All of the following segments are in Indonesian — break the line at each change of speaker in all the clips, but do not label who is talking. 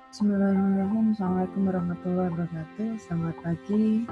Bismillahirrahmanirrahim. Assalamualaikum warahmatullahi wabarakatuh. Selamat pagi,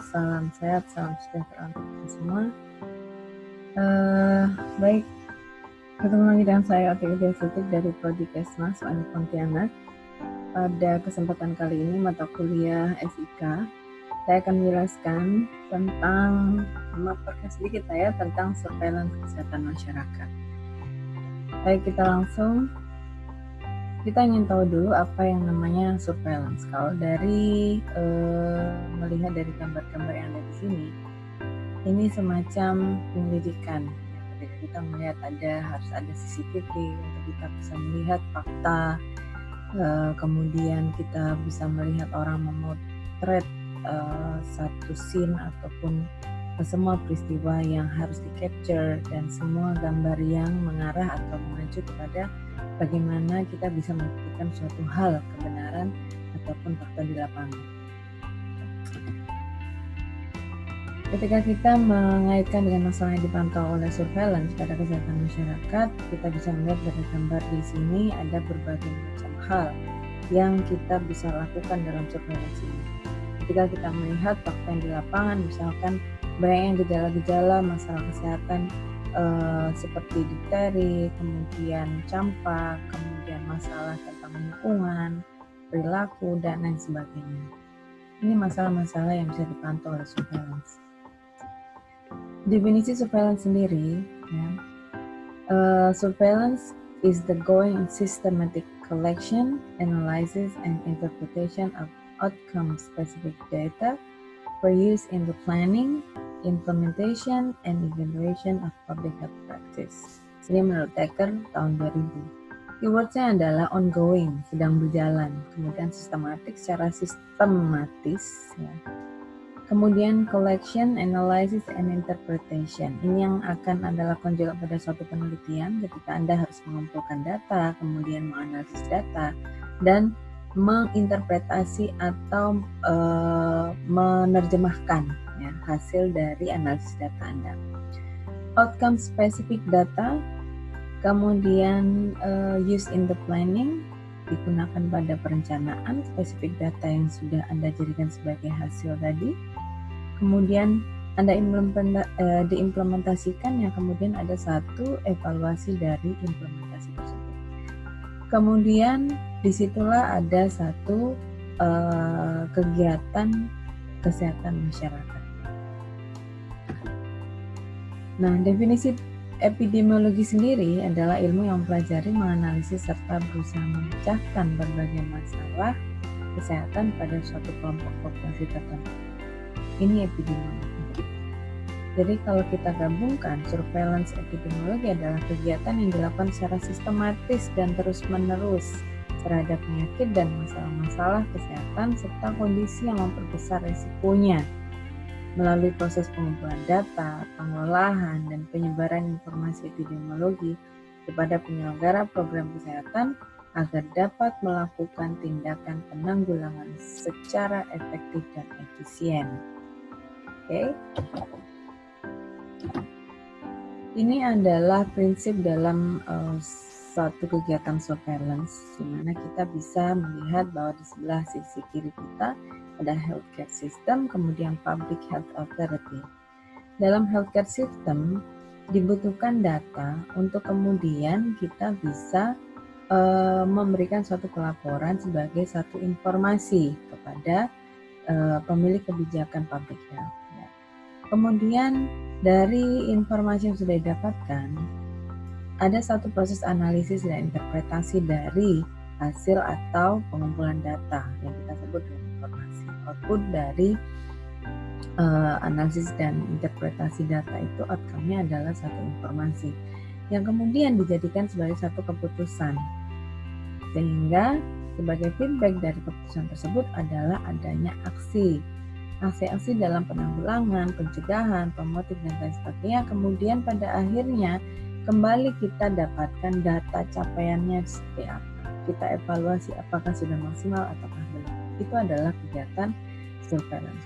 salam sehat, salam sejahtera untuk kita semua. Baik, ketemu lagi dengan saya Otik Sutik dari Prodi Kesmas Uni Pontianak. Pada kesempatan kali ini mata kuliah SIK, saya akan menjelaskan tentang memperkas sedikit tentang surveillance kesehatan masyarakat. Baik, kita ingin tahu dulu apa yang namanya surveillance. Kalau dari melihat dari gambar-gambar yang ada di sini, ini semacam penyelidikan. Ketika kita melihat harus ada CCTV untuk kita bisa melihat fakta, kemudian kita bisa melihat orang memotret satu scene ataupun semua peristiwa yang harus di-capture dan semua gambar yang mengarah atau mengacu kepada bagaimana kita bisa membuktikan suatu hal, kebenaran ataupun fakta di lapangan. Ketika kita mengaitkan dengan masalah yang dipantau oleh surveillance pada kesehatan masyarakat, kita bisa melihat dari gambar di sini ada berbagai macam hal yang kita bisa lakukan dalam surveillance ini. Ketika kita melihat fakta yang di lapangan, misalkan banyak gejala-gejala masalah kesehatan seperti difteri, kemudian campak, kemudian masalah tentang lingkungan, perilaku, dan lain sebagainya. Ini masalah-masalah yang bisa dipantau oleh surveillance. Definisi surveillance sendiri, surveillance is the ongoing and systematic collection, analysis, and interpretation of outcome-specific data for use in the planning, implementation, and evaluation of public health practice. Ini menurut Decker tahun 2000. Keywordnya adalah ongoing, sedang berjalan, kemudian secara sistematis, kemudian collection, analysis, and interpretation. Ini yang akan Anda lakukan juga pada suatu penelitian ketika Anda harus mengumpulkan data, kemudian menganalisis data, dan menginterpretasi atau menerjemahkan hasil dari analisis data Anda. Outcome specific data, kemudian use in the planning, digunakan pada perencanaan spesifik data yang sudah Anda jadikan sebagai hasil tadi. Kemudian Anda diimplementasikan, yang kemudian ada satu evaluasi dari implementasi tersebut. Kemudian disitulah ada satu kegiatan kesehatan masyarakat. Nah, definisi epidemiologi sendiri adalah ilmu yang mempelajari, menganalisis, serta berusaha memecahkan berbagai masalah kesehatan pada suatu kelompok populasi tertentu. Ini epidemiologi. Jadi kalau kita gabungkan, surveillance epidemiologi adalah kegiatan yang dilakukan secara sistematis dan terus-menerus terhadap penyakit dan masalah-masalah kesehatan serta kondisi yang memperbesar risikonya melalui proses pengumpulan data, pengolahan, dan penyebaran informasi epidemiologi kepada penyelenggara program kesehatan agar dapat melakukan tindakan penanggulangan secara efektif dan efisien. Oke. Ini adalah prinsip dalam satu kegiatan surveillance, di mana kita bisa melihat bahwa di sebelah sisi kiri kita ada healthcare system, kemudian public health authority. Dalam healthcare system dibutuhkan data untuk kemudian kita bisa memberikan suatu pelaporan sebagai satu informasi kepada pemilik kebijakan public health. Kemudian dari informasi yang sudah didapatkan, ada satu proses analisis dan interpretasi dari hasil atau pengumpulan data yang kita sebut dengan informasi. Output dari analisis dan interpretasi data itu outcome-nya adalah satu informasi yang kemudian dijadikan sebagai satu keputusan, sehingga sebagai feedback dari keputusan tersebut adalah adanya aksi dalam penanggulangan, pencegahan, pemotif, dan lain sebagainya. Kemudian pada akhirnya kembali kita dapatkan data capaiannya seperti apa. Kita evaluasi apakah sudah maksimal ataukah belum. Itu adalah kegiatan surveillance.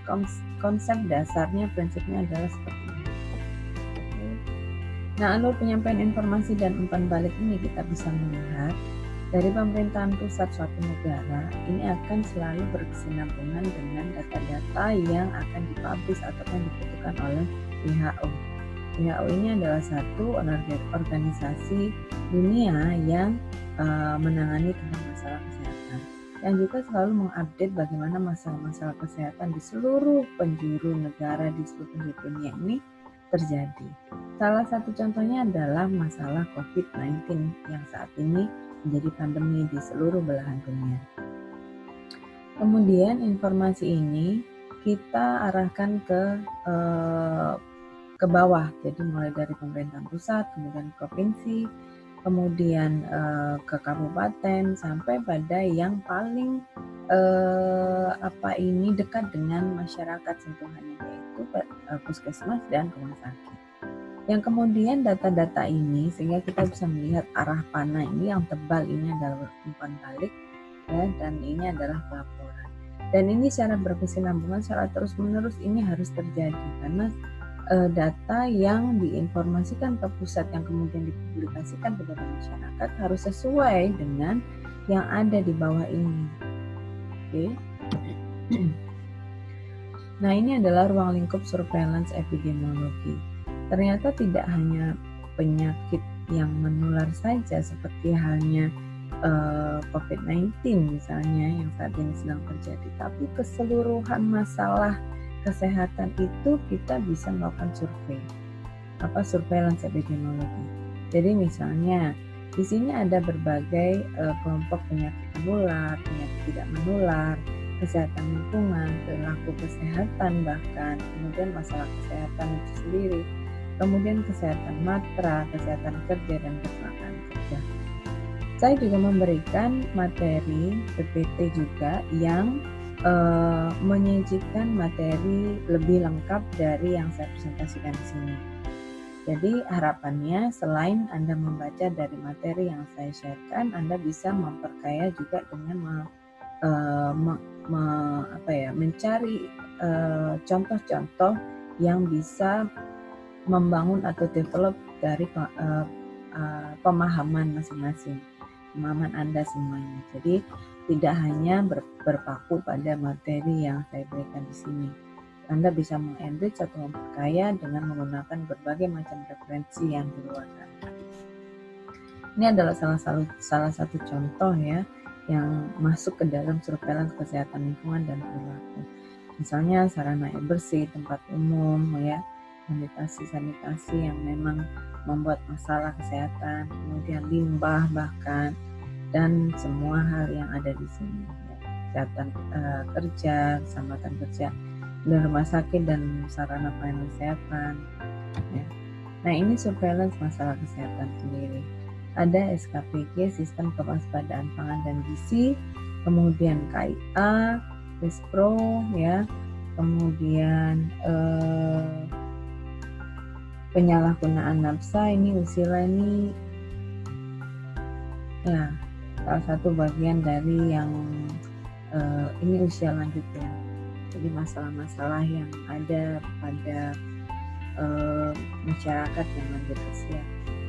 Konsep dasarnya, prinsipnya adalah seperti ini. Nah, alur penyampaian informasi dan umpan balik ini kita bisa melihat dari pemerintahan pusat suatu negara ini akan selalu berkesinambungan dengan data-data yang akan dipublish ataupun dibutuhkan oleh WHO. WHO ini adalah satu organisasi dunia yang menangani tentang masalah kesehatan, yang juga selalu mengupdate bagaimana masalah-masalah kesehatan di seluruh penjuru negara di seluruh penjuru dunia ini terjadi. Salah satu contohnya adalah masalah COVID-19 yang saat ini menjadi pandemi di seluruh belahan dunia. Kemudian informasi ini kita arahkan ke bawah, jadi mulai dari pemerintahan pusat, kemudian provinsi, kemudian ke kabupaten, sampai pada yang paling dekat dengan masyarakat sentuhannya, yaitu puskesmas dan rumah sakit. Yang kemudian data-data ini sehingga kita bisa melihat arah panah ini yang tebal ini adalah umpan balik ya, dan ini adalah pelaporan. Dan ini secara berkesinambungan secara terus-menerus ini harus terjadi karena data yang diinformasikan ke pusat yang kemudian dipublikasikan kepada masyarakat harus sesuai dengan yang ada di bawah ini. Oke. Nah, ini adalah ruang lingkup surveillance epidemiologi. Ternyata tidak hanya penyakit yang menular saja seperti halnya COVID-19 misalnya yang saat ini sedang terjadi, tapi keseluruhan masalah kesehatan itu kita bisa melakukan surveillance epidemiologi. Jadi misalnya di sini ada berbagai kelompok penyakit menular, penyakit tidak menular, kesehatan lingkungan, perilaku kesehatan bahkan, kemudian masalah kesehatan itu sendiri, kemudian kesehatan matra, kesehatan kerja, dan kecelakaan kerja. Saya juga memberikan materi PPT juga yang menyajikan materi lebih lengkap dari yang saya presentasikan di sini. Jadi harapannya selain Anda membaca dari materi yang saya sharekan, Anda bisa memperkaya juga dengan mencari contoh-contoh yang bisa membangun atau develop dari pemahaman masing-masing, pemahaman Anda semuanya. Jadi tidak hanya berpaku pada materi yang saya berikan di sini. Anda bisa mengenrich atau memperkaya dengan menggunakan berbagai macam referensi yang di luar sana. Ini adalah salah satu contoh ya yang masuk ke dalam surveillance kesehatan lingkungan dan perilaku. Misalnya sarana air bersih, tempat umum ya, sanitasi yang memang membuat masalah kesehatan, kemudian limbah bahkan, dan semua hal yang ada di sini ya. Kesehatan kerja, keselamatan kerja, dan rumah sakit dan sarana pelayanan kesehatan ya. Nah, ini surveillance masalah kesehatan sendiri. Ada SKPG, Sistem Kewaspadaan Pangan dan Gizi, kemudian KIA, Wispro ya, kemudian penyalahgunaan nafsa, ini Usila ini ya salah satu bagian dari yang ini usia lanjut ya. Jadi masalah-masalah yang ada pada masyarakat yang lanjut usia.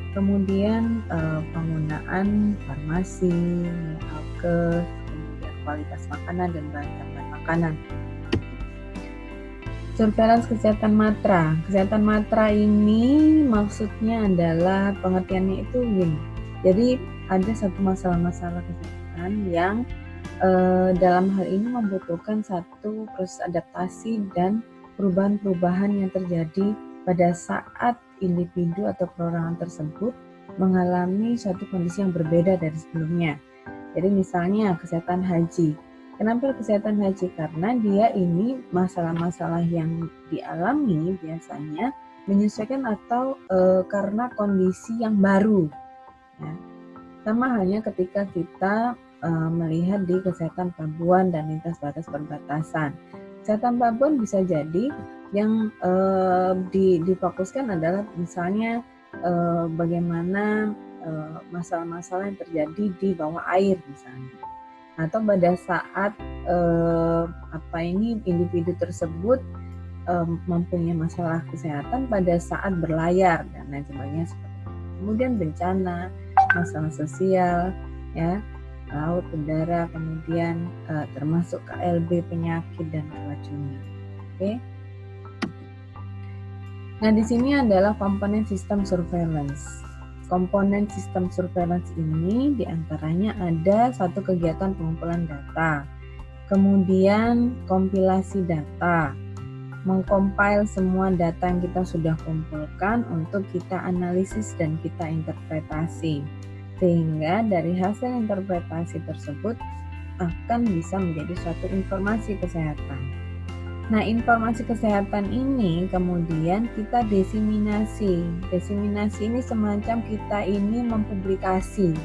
Kemudian penggunaan farmasi, alkes, kemudian kualitas makanan dan bahan makanan. Surveillance kesehatan matra. Kesehatan matra ini maksudnya adalah pengertiannya itu gini. Jadi ada satu masalah-masalah kesehatan yang dalam hal ini membutuhkan satu proses adaptasi dan perubahan-perubahan yang terjadi pada saat individu atau perorangan tersebut mengalami suatu kondisi yang berbeda dari sebelumnya. Jadi misalnya kesehatan haji. Kenapa kesehatan haji? Karena dia ini masalah-masalah yang dialami biasanya menyesuaikan atau karena kondisi yang baru. Ya. Sama halnya ketika kita melihat di kesehatan pelabuhan dan lintas batas perbatasan. Kesehatan pelabuhan bisa jadi yang difokuskan adalah misalnya bagaimana masalah-masalah yang terjadi di bawah air misalnya, atau pada saat individu tersebut mempunyai masalah kesehatan pada saat berlayar dan lain sebagainya. Kemudian bencana, masalah sosial, ya, laut, udara, kemudian termasuk KLB, penyakit dan keracunan. Oke. Nah, di sini adalah komponen sistem surveillance. Komponen sistem surveillance ini diantaranya ada satu kegiatan pengumpulan data, kemudian kompilasi data, mengcompile semua data yang kita sudah kumpulkan untuk kita analisis dan kita interpretasi, sehingga dari hasil interpretasi tersebut akan bisa menjadi suatu informasi kesehatan. Nah, informasi kesehatan ini kemudian kita diseminasi. Diseminasi ini semacam kita ini mempublikasi,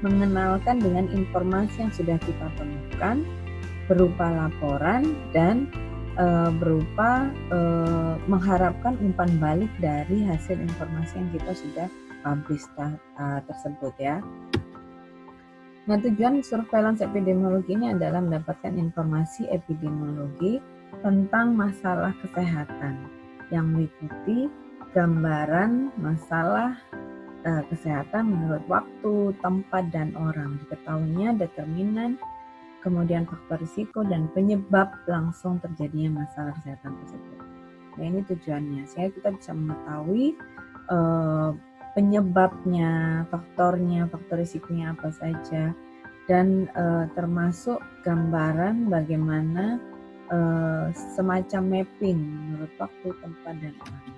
mengenalkan dengan informasi yang sudah kita temukan berupa laporan dan berupa mengharapkan umpan balik dari hasil informasi yang kita sudah publish tersebut ya. Nah, tujuan surveillance epidemiologi ini adalah mendapatkan informasi epidemiologi tentang masalah kesehatan yang meliputi gambaran masalah kesehatan menurut waktu, tempat, dan orang. Diketahuinya determinan, kemudian faktor risiko dan penyebab langsung terjadinya masalah kesehatan tersebut. Nah, ini tujuannya, sehingga kita bisa mengetahui penyebabnya, faktornya, faktor risikonya apa saja, dan termasuk gambaran bagaimana semacam mapping menurut waktu, tempat, dan orang.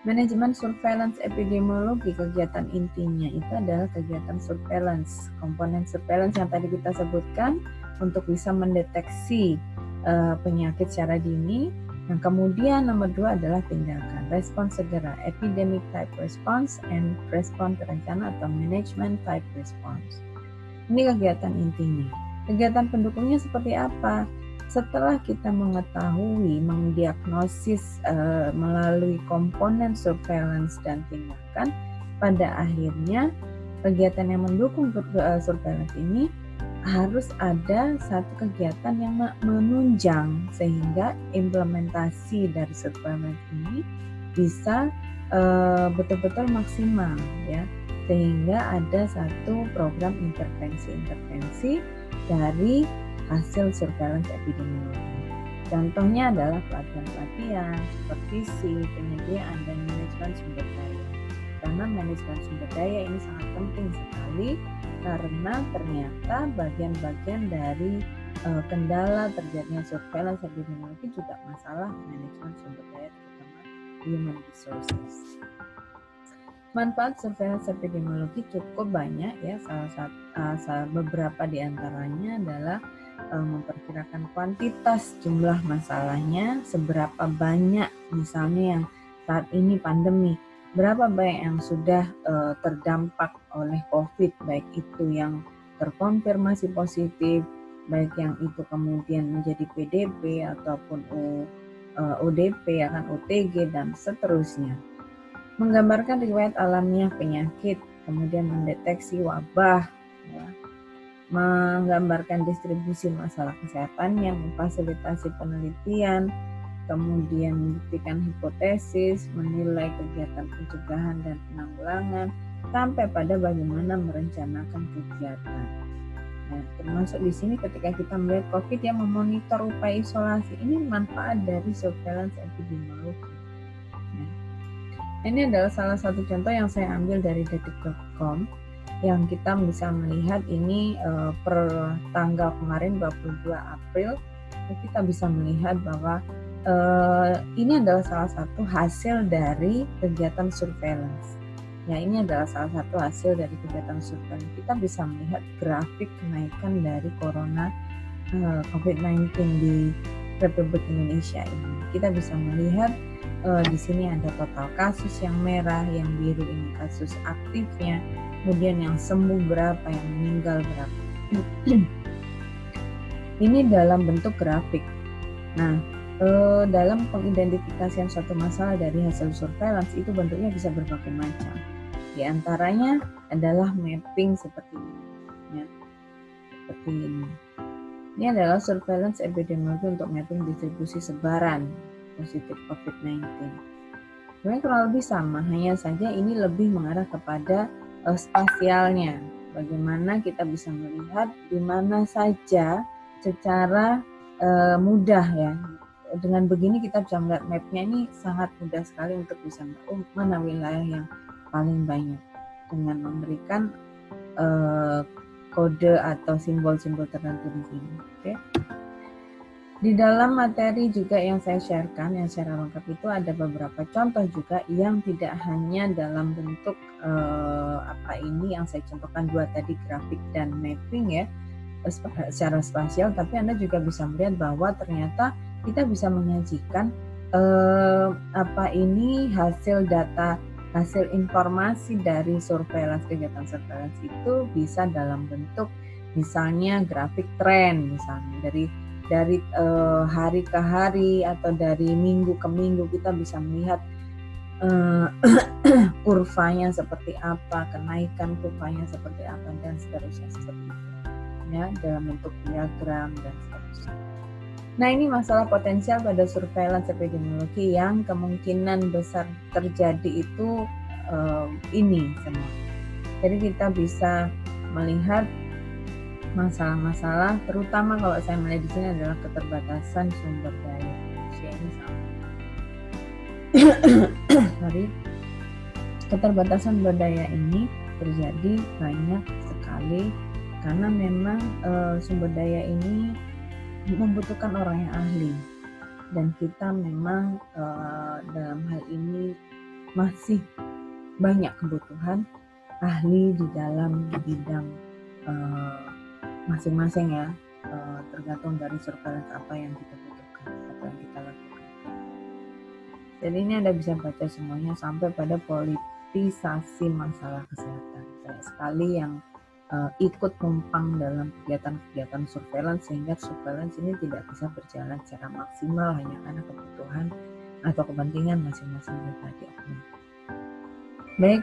Manajemen surveillance epidemiologi, kegiatan intinya itu adalah kegiatan surveillance. Komponen surveillance yang tadi kita sebutkan untuk bisa mendeteksi penyakit secara dini. Yang kemudian nomor 2 adalah tindakan, respons segera, epidemic type response, and respon terencana atau management type response. Ini kegiatan intinya. Kegiatan pendukungnya seperti apa? Setelah kita mengetahui, mendiagnosis melalui komponen surveillance dan tindakan, pada akhirnya kegiatan yang mendukung surveillance ini harus ada satu kegiatan yang menunjang sehingga implementasi dari surveillance ini bisa betul-betul maksimal ya, sehingga ada satu program intervensi dari hasil surveillance epidemiologi. Contohnya adalah pelatihan-pelatihan, supervisi, penyediaan, dan manajemen sumber daya. Karena manajemen sumber daya ini sangat penting sekali karena ternyata bagian-bagian dari kendala terjadinya surveillance epidemiologi juga masalah manajemen sumber daya, terutama human resources. Manfaat surveillance epidemiologi cukup banyak ya, beberapa diantaranya adalah memperkirakan kuantitas jumlah masalahnya, seberapa banyak misalnya yang saat ini pandemi, berapa banyak yang sudah terdampak oleh COVID, baik itu yang terkonfirmasi positif, baik yang itu kemudian menjadi PDP ataupun ODP, akan OTG dan seterusnya. Menggambarkan riwayat alamiah penyakit, kemudian mendeteksi wabah, ya, menggambarkan distribusi masalah kesehatannya, memfasilitasi penelitian, kemudian membuktikan hipotesis, menilai kegiatan pencegahan dan penanggulangan, sampai pada bagaimana merencanakan kegiatan. Nah, termasuk di sini ketika kita melihat COVID yang memonitor upaya isolasi, ini manfaat dari surveillance epidemiologi. Nah, ini adalah salah satu contoh yang saya ambil dari detik.com yang kita bisa melihat ini per tanggal kemarin 22 April kita bisa melihat bahwa ini adalah salah satu hasil dari kegiatan surveillance. Ya, ini adalah salah satu hasil dari kegiatan surveillance. Kita bisa melihat grafik kenaikan dari corona COVID-19 di Republik Indonesia ini. Kita bisa melihat di sini ada total kasus yang merah, yang biru ini kasus aktifnya, kemudian yang sembuh berapa, yang meninggal berapa. Ini dalam bentuk grafik. Nah, dalam pengidentifikasian suatu masalah dari hasil surveillance itu bentuknya bisa berbagai macam. Di antaranya adalah mapping seperti ini. Ya, seperti ini. Ini adalah surveillance epidemiologi untuk mapping distribusi sebaran positif COVID-19. Sebenarnya kurang lebih sama, hanya saja ini lebih mengarah kepada spasialnya. bagaimana kita bisa melihat di mana saja secara mudah ya. Dengan begini kita bisa melihat mapnya ini sangat mudah sekali untuk bisa mana wilayah yang paling banyak dengan memberikan kode atau simbol-simbol tertentu di sini. Oke. Di dalam materi juga yang saya sharekan, yang secara lengkap itu ada beberapa contoh juga yang tidak hanya dalam bentuk yang saya contohkan dua tadi, grafik dan mapping ya, secara spasial, tapi Anda juga bisa melihat bahwa ternyata kita bisa menyajikan hasil data, hasil informasi dari kegiatan surveillance itu bisa dalam bentuk misalnya grafik tren, misalnya dari hari ke hari atau dari minggu ke minggu kita bisa melihat kurvanya seperti apa, kenaikan kurvanya seperti apa, dan seterusnya seperti itu ya, dalam bentuk diagram dan seterusnya. Nah, ini masalah potensial pada surveillance epidemiologi yang kemungkinan besar terjadi itu ini semua. Jadi kita bisa melihat masalah-masalah, terutama kalau saya melihat di sini adalah keterbatasan sumber daya manusia ini keterbatasan sumber daya ini terjadi banyak sekali karena memang sumber daya ini membutuhkan orang yang ahli, dan kita memang dalam hal ini masih banyak kebutuhan ahli di dalam bidang masing-masing ya, tergantung dari surveillance apa yang kita butuhkan, apa yang kita lakukan. Jadi ini Anda bisa baca semuanya sampai pada politisasi masalah kesehatan. Banyak sekali yang ikut numpang dalam kegiatan-kegiatan surveillance, sehingga surveillance ini tidak bisa berjalan secara maksimal hanya karena kebutuhan atau kepentingan masing-masing pribadi. Baik.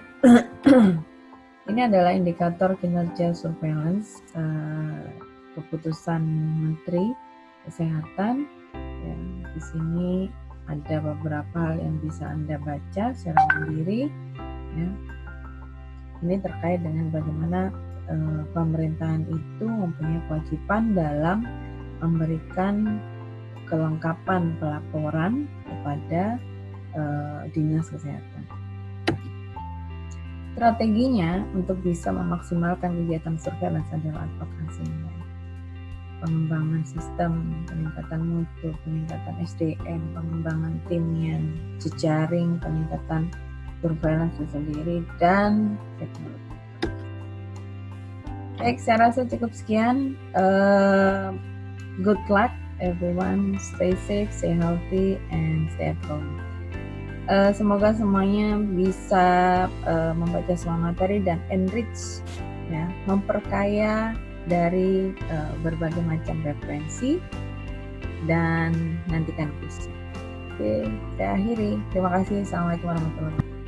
Ini adalah indikator kinerja surveillance, keputusan Menteri Kesehatan. Ya, di sini ada beberapa hal yang bisa Anda baca secara mandiri. Ya. Ini terkait dengan bagaimana pemerintahan itu mempunyai kewajiban dalam memberikan kelengkapan pelaporan kepada Dinas Kesehatan. Strateginya untuk bisa memaksimalkan kegiatan surveillance adalah advokasi, pengembangan sistem, peningkatan mutu, peningkatan SDM, pengembangan timnya, jejaring, peningkatan surveillance itu sendiri, dan teknologi. Baik, saya rasa cukup sekian. Good luck everyone, stay safe, stay healthy, and stay at home. Semoga semuanya bisa membaca semua materi dan enrich, ya, memperkaya dari berbagai macam referensi, dan nantikan kuisnya. Oke, saya akhiri. Terima kasih. Assalamualaikum warahmatullahi wabarakatuh.